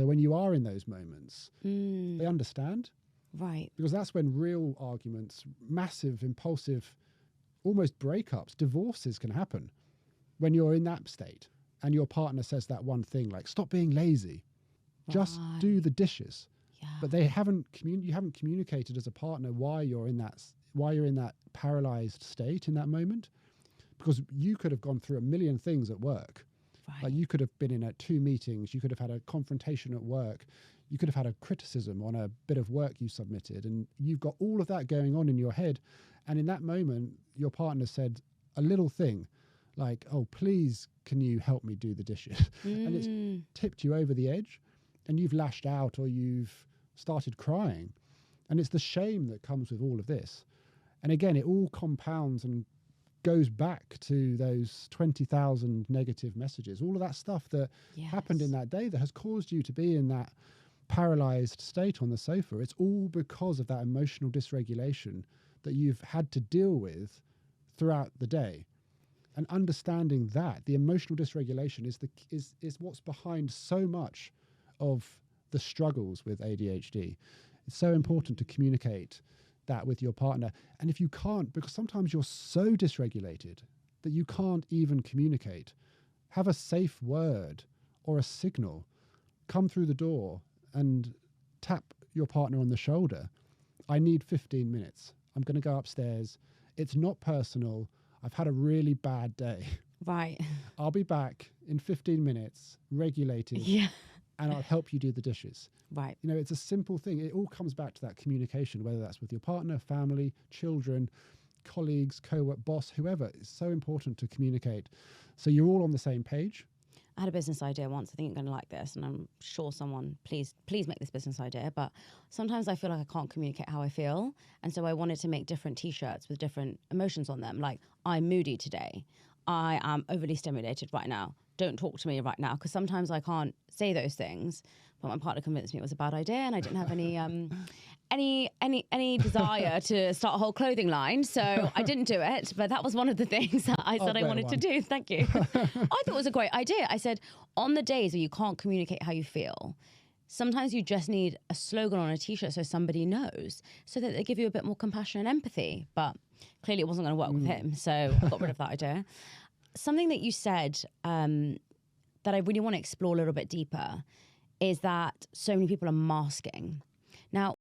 So when you are in those moments, they understand. Right. Because that's when real arguments, massive, impulsive, almost breakups, divorces can happen when you're in that state and your partner says that one thing like, stop being lazy, just do the dishes. Yeah. But you haven't communicated as a partner why you're in that paralyzed state in that moment, because you could have gone through a million things at work. Right. Like you could have been in 2 meetings, you could have had a confrontation at work, you could have had a criticism on a bit of work you submitted, and you've got all of that going on in your head. And in that moment, your partner said a little thing like, oh, please, can you help me do the dishes? And it's tipped you over the edge and you've lashed out or you've started crying. And it's the shame that comes with all of this. And again, it all compounds and goes back to those 20,000 negative messages, all of that stuff that happened in that day that has caused you to be in that paralyzed state on the sofa. It's all because of that emotional dysregulation that you've had to deal with throughout the day. And understanding that the emotional dysregulation is what's behind so much of the struggles with ADHD. It's so important to communicate that with your partner. And if you can't, because sometimes you're so dysregulated that you can't even communicate, have a safe word or a signal. Come through the door and tap your partner on the shoulder. I need 15 minutes. I'm going to go upstairs. It's not personal. I've had a really bad day. Right. I'll be back in 15 minutes, regulated, and I'll help you do the dishes. Right. You know, it's a simple thing. It all comes back to that communication, whether that's with your partner, family, children, colleagues, co-work, boss, whoever. It's so important to communicate. So you're all on the same page. I had a business idea once. I think you're going to like this, and I'm sure someone, please make this business idea. But sometimes I feel like I can't communicate how I feel. And so I wanted to make different t-shirts with different emotions on them. Like, I'm moody today. I am overly stimulated right now. Don't talk to me right now. Because sometimes I can't say those things. But my partner convinced me it was a bad idea, and I didn't have any desire to start a whole clothing line, so I didn't do it. But that was one of the things that I said I wanted to do. Thank you. I thought it was a great idea. I said, on the days where you can't communicate how you feel, sometimes you just need a slogan on a t-shirt so somebody knows, so that they give you a bit more compassion and empathy. But clearly it wasn't going to work with him, so I got rid of that idea. Something that you said that I really want to explore a little bit deeper is that so many people are masking. Now,